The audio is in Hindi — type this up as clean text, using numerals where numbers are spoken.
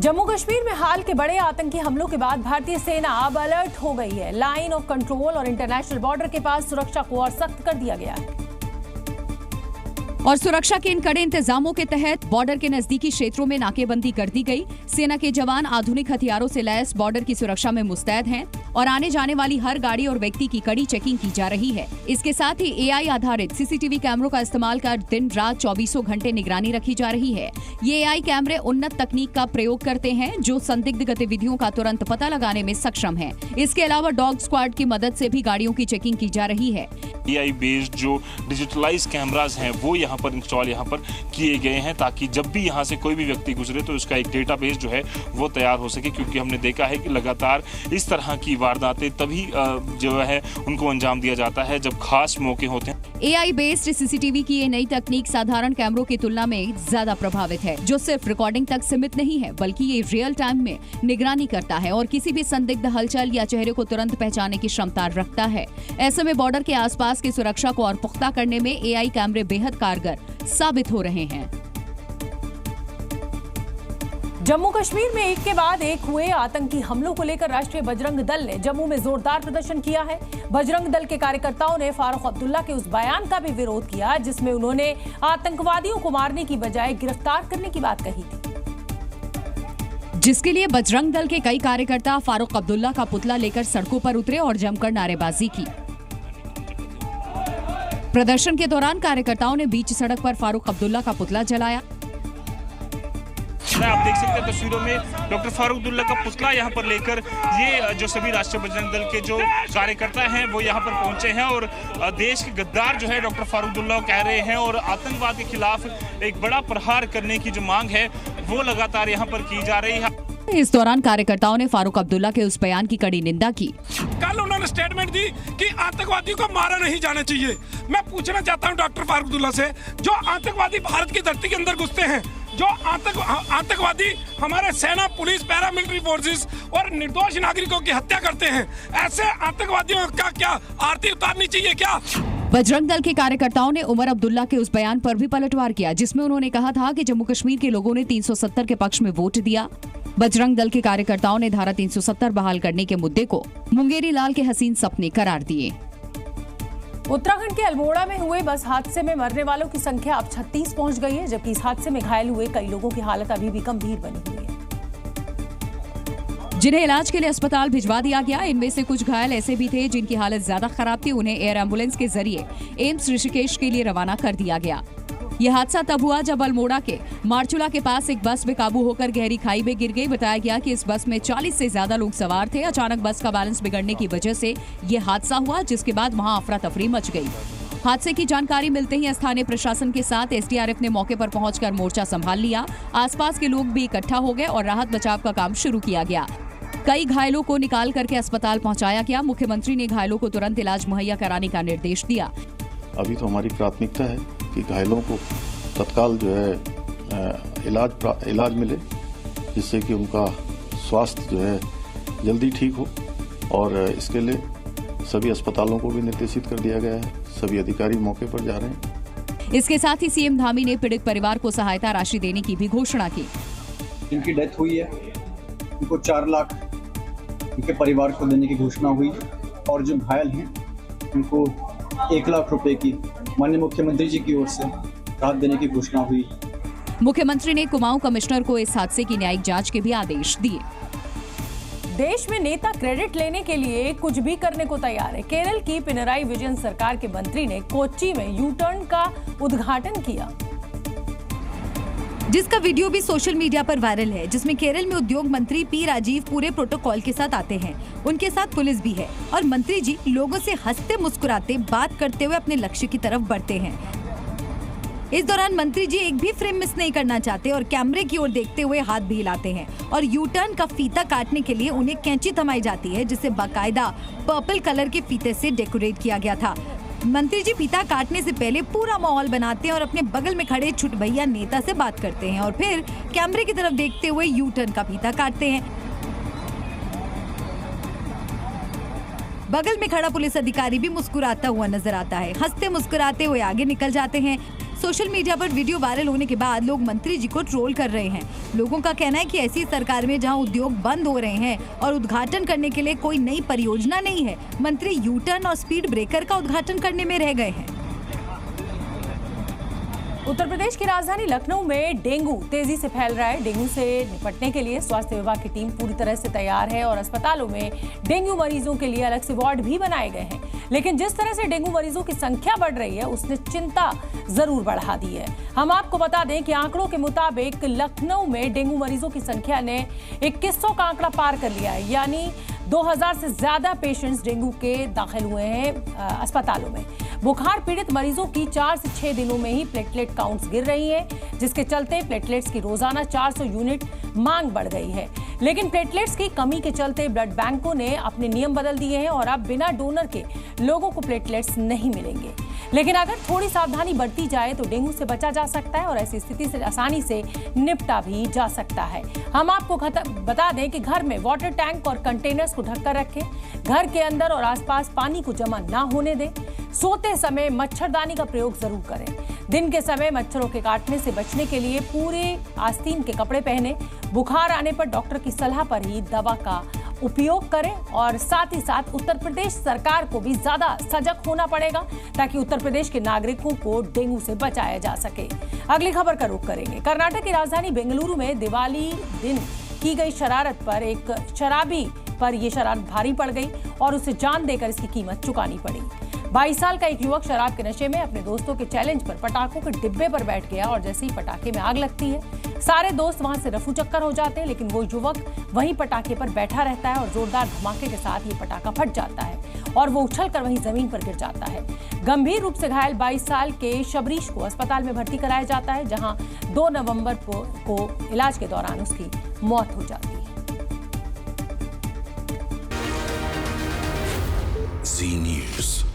जम्मू कश्मीर में हाल के बड़े आतंकी हमलों के बाद भारतीय सेना अब अलर्ट हो गई है। लाइन ऑफ कंट्रोल और इंटरनेशनल बॉर्डर के पास सुरक्षा को और सख्त कर दिया गया है। और सुरक्षा के इन कड़े इंतजामों के तहत बॉर्डर के नजदीकी क्षेत्रों में नाकेबंदी कर दी गई। सेना के जवान आधुनिक हथियारों से लैस बॉर्डर की सुरक्षा में मुस्तैद हैं और आने जाने वाली हर गाड़ी और व्यक्ति की कड़ी चेकिंग की जा रही है। इसके साथ ही एआई आधारित सीसीटीवी कैमरों का इस्तेमाल कर दिन रात 24 घंटे निगरानी रखी जा रही है। ये एआई कैमरे उन्नत तकनीक का प्रयोग करते हैं जो संदिग्ध गतिविधियों का तुरंत पता लगाने में सक्षम है। इसके अलावा डॉग स्क्वाड की मदद से भी गाड़ियों की चेकिंग की जा रही है। एआई बेस्ड जो डिजिटलाइज कैमरास हैं वो यहाँ पर इंस्टॉल किए गए हैं ताकि जब भी यहाँ से कोई भी व्यक्ति गुजरे तो उसका एक डेटाबेस जो है वो तैयार हो सके, क्योंकि हमने देखा है कि लगातार इस तरह की वारदातें तभी जो है उनको अंजाम दिया जाता है जब खास मौके होते हैं। एआई बेस्ड सीसीटीवी की ये नई तकनीक साधारण कैमरों की तुलना में ज्यादा प्रभावित है, जो सिर्फ रिकॉर्डिंग तक सीमित नहीं है बल्कि ये रियल टाइम में निगरानी करता है और किसी भी संदिग्ध हलचल या चेहरे को तुरंत पहचानने की क्षमता रखता है। ऐसे में बॉर्डर के आसपास की सुरक्षा को और पुख्ता करने में एआई कैमरे बेहद कारगर साबित हो रहे हैं। जम्मू कश्मीर में एक के बाद एक हुए आतंकी हमलों को लेकर राष्ट्रीय बजरंग दल ने जम्मू में जोरदार प्रदर्शन किया है। बजरंग दल के कार्यकर्ताओं ने फारूक अब्दुल्ला के उस बयान का भी विरोध किया जिसमें उन्होंने आतंकवादियों को मारने की बजाय गिरफ्तार करने की बात कही थी, जिसके लिए बजरंग दल के कई कार्यकर्ता फारूक अब्दुल्ला का पुतला लेकर सड़कों पर उतरे और जमकर नारेबाजी की। प्रदर्शन के दौरान कार्यकर्ताओं ने बीच सड़क पर फारूक अब्दुल्ला का पुतला जलाया। आप देख सकते हैं तस्वीरों में डॉक्टर फारूक अब्दुल्ला का पुतला यहाँ पर लेकर ये जो सभी राष्ट्रीय बजरंग दल के जो कार्यकर्ता हैं वो यहाँ पर पहुंचे हैं और देश के गद्दार जो है डॉक्टर फारूक अब्दुल्ला कह रहे हैं और आतंकवाद के खिलाफ एक बड़ा प्रहार करने की जो मांग है वो लगातार यहाँ पर की जा रही है। इस दौरान कार्यकर्ताओं ने फारूक अब्दुल्ला के उस बयान की कड़ी निंदा की। कल उन्होंने स्टेटमेंट दी कि आतंकवादियों को मारा नहीं जाना चाहिए। मैं पूछना चाहता हूं डॉक्टर फारूक अब्दुल्ला से, जो आतंकवादी भारत की धरती के अंदर घुसते हैं, जो आतंकवादी हमारे सेना, पुलिस, पैरामिलिट्री फोर्सेस और निर्दोष नागरिकों की हत्या करते हैं, ऐसे आतंकवादियों का क्या आरती उतारनी चाहिए क्या? बजरंग दल के कार्यकर्ताओं ने उमर अब्दुल्ला के उस बयान पर भी पलटवार किया जिसमें उन्होंने कहा था कि जम्मू कश्मीर के लोगों ने 370 के पक्ष में वोट दिया। बजरंग दल के कार्यकर्ताओं ने धारा 370 बहाल करने के मुद्दे को मुंगेरी लाल के हसीन सपने करार दिए। उत्तराखंड के अल्मोड़ा में हुए बस हादसे में मरने वालों की संख्या अब 36 पहुंच गई है, जबकि इस हादसे में घायल हुए कई लोगों की हालत अभी भी गंभीर बनी हुई है, जिन्हें इलाज के लिए अस्पताल भिजवा दिया गया। इनमें से कुछ घायल ऐसे भी थे जिनकी हालत ज्यादा खराब थी, उन्हें एयर एम्बुलेंस के जरिए एम्स ऋषिकेश के लिए रवाना कर दिया गया। यह हादसा तब हुआ जब अल्मोड़ा के मारचुला के पास एक बस बेकाबू होकर गहरी खाई में गिर गई। बताया गया कि इस बस में 40 से ज्यादा लोग सवार थे। अचानक बस का बैलेंस बिगड़ने की वजह से यह हादसा हुआ, जिसके बाद वहां अफरा तफरी मच गई। हादसे की जानकारी मिलते ही स्थानीय प्रशासन के साथ एसडीआरएफ ने मौके पर पहुंचकर मोर्चा संभाल लिया। आसपास के लोग भी इकट्ठा हो गए और राहत बचाव का काम शुरू किया गया। कई घायलों को निकाल करके अस्पताल पहुंचाया गया। मुख्यमंत्री ने घायलों को तुरंत इलाज मुहैया कराने का निर्देश दिया। अभी तो हमारी प्राथमिकता है कि घायलों को तत्काल जो है इलाज मिले, जिससे कि उनका स्वास्थ्य जो है जल्दी ठीक हो, और इसके लिए सभी अस्पतालों को भी निर्देशित कर दिया गया है। सभी अधिकारी मौके पर जा रहे हैं। इसके साथ ही सीएम धामी ने पीड़ित परिवार को सहायता राशि देने की भी घोषणा की। जिनकी डेथ हुई है उनको 4 लाख उनके परिवार को देने की घोषणा हुई, और जो घायल हैं उनको 1 लाख रुपए की माननीय मुख्यमंत्री जी की ओर से राहत देने की घोषणा हुई। मुख्यमंत्री ने कुमाऊं कमिश्नर को इस हादसे की न्यायिक जांच के भी आदेश दिए। देश में नेता क्रेडिट लेने के लिए कुछ भी करने को तैयार है। केरल की पिनराई विजयन सरकार के मंत्री ने कोच्चि में यू टर्न का उद्घाटन किया, जिसका वीडियो भी सोशल मीडिया पर वायरल है, जिसमें केरल में उद्योग मंत्री पी राजीव पूरे प्रोटोकॉल के साथ आते हैं। उनके साथ पुलिस भी है और मंत्री जी लोगों से हंसते मुस्कुराते बात करते हुए अपने लक्ष्य की तरफ बढ़ते हैं। इस दौरान मंत्री जी एक भी फ्रेम मिस नहीं करना चाहते और कैमरे की ओर देखते हुए हाथ भी हिलाते हैं, और यू टर्न का फीता काटने के लिए उन्हें कैंची थमाई जाती है, जिसे बाकायदा पर्पल कलर के फीते से डेकोरेट किया गया था। मंत्री जी फीता काटने से पहले पूरा माहौल बनाते हैं और अपने बगल में खड़े छुट भैया नेता से बात करते हैं और फिर कैमरे की तरफ देखते हुए यू टर्न का फीता काटते हैं। बगल में खड़ा पुलिस अधिकारी भी मुस्कुराता हुआ नजर आता है। हंसते मुस्कुराते हुए आगे निकल जाते हैं। सोशल मीडिया पर वीडियो वायरल होने के बाद लोग मंत्री जी को ट्रोल कर रहे हैं। लोगों का कहना है कि ऐसी सरकार में जहां उद्योग बंद हो रहे हैं और उद्घाटन करने के लिए कोई नई परियोजना नहीं है, मंत्री यू टर्न और स्पीड ब्रेकर का उद्घाटन करने में रह गए हैं। उत्तर प्रदेश की राजधानी लखनऊ में डेंगू तेजी से फैल रहा है। डेंगू से निपटने के लिए स्वास्थ्य विभाग की टीम पूरी तरह से तैयार है और अस्पतालों में डेंगू मरीजों के लिए अलग से वार्ड भी बनाए गए हैं। लेकिन जिस तरह से डेंगू मरीजों की संख्या बढ़ रही है, उसने चिंता जरूर बढ़ा दी है। हम आपको बता दें कि आंकड़ों के मुताबिक लखनऊ में डेंगू मरीजों की संख्या ने 2100 का आंकड़ा पार कर लिया है, यानी 2000 से ज्यादा पेशेंट्स डेंगू के दाखिल हुए हैं अस्पतालों में। बुखार पीड़ित मरीजों की 4 से 6 दिनों में ही प्लेटलेट काउंट्स गिर रही है, जिसके चलते प्लेटलेट्स की रोजाना 400 यूनिट मांग बढ़ गई है। लेकिन प्लेटलेट्स की कमी के चलते ब्लड बैंकों ने अपने नियम बदल दिए हैं और अब बिना डोनर के लोगों को प्लेटलेट्स नहीं मिलेंगे। लेकिन अगर थोड़ी सावधानी बरती जाए तो डेंगू से बचा जा सकता है और ऐसी स्थिति से आसानी से निपटा भी जा सकता है। हम आपको बता दें कि घर में वाटर टैंक और कंटेनर्स को ढककर रखें, घर के अंदर और आसपास पानी को जमा ना होने दें, सोते समय मच्छरदानी का प्रयोग जरूर करें। दिन के समय मच्छरों के काटने से बचने के लिए पूरे आस्तीन के कपड़े पहने, बुखार आने पर डॉक्टर की सलाह पर ही दवा का उपयोग करें और साथ ही साथ उत्तर प्रदेश सरकार को भी ज्यादा सजग होना पड़ेगा ताकि उत्तर प्रदेश के नागरिकों को डेंगू से बचाया जा सके। अगली खबर का रुख करेंगे। कर्नाटक की राजधानी बेंगलुरु में दिवाली दिन की गई शरारत पर एक शराबी पर यह शरारत भारी पड़ गई और उसे जान देकर इसकी कीमत चुकानी पड़ी। 22 साल का एक युवक शराब के नशे में अपने दोस्तों के चैलेंज पर पटाखों के डिब्बे पर बैठ गया और जैसे ही पटाखे में आग लगती है, सारे दोस्त वहां से रफू चक्कर हो जाते हैं, लेकिन वो युवक वहीं पटाखे पर बैठा रहता है और जोरदार धमाके के साथ ये पटाखा फट जाता है और वो उछलकर वहीं जमीन पर गिर जाता है। गंभीर रूप से घायल 22 साल के शबरीश को अस्पताल में भर्ती कराया जाता है, जहां 2 नवंबर को इलाज के दौरान उसकी मौत हो जाती है। Zee News।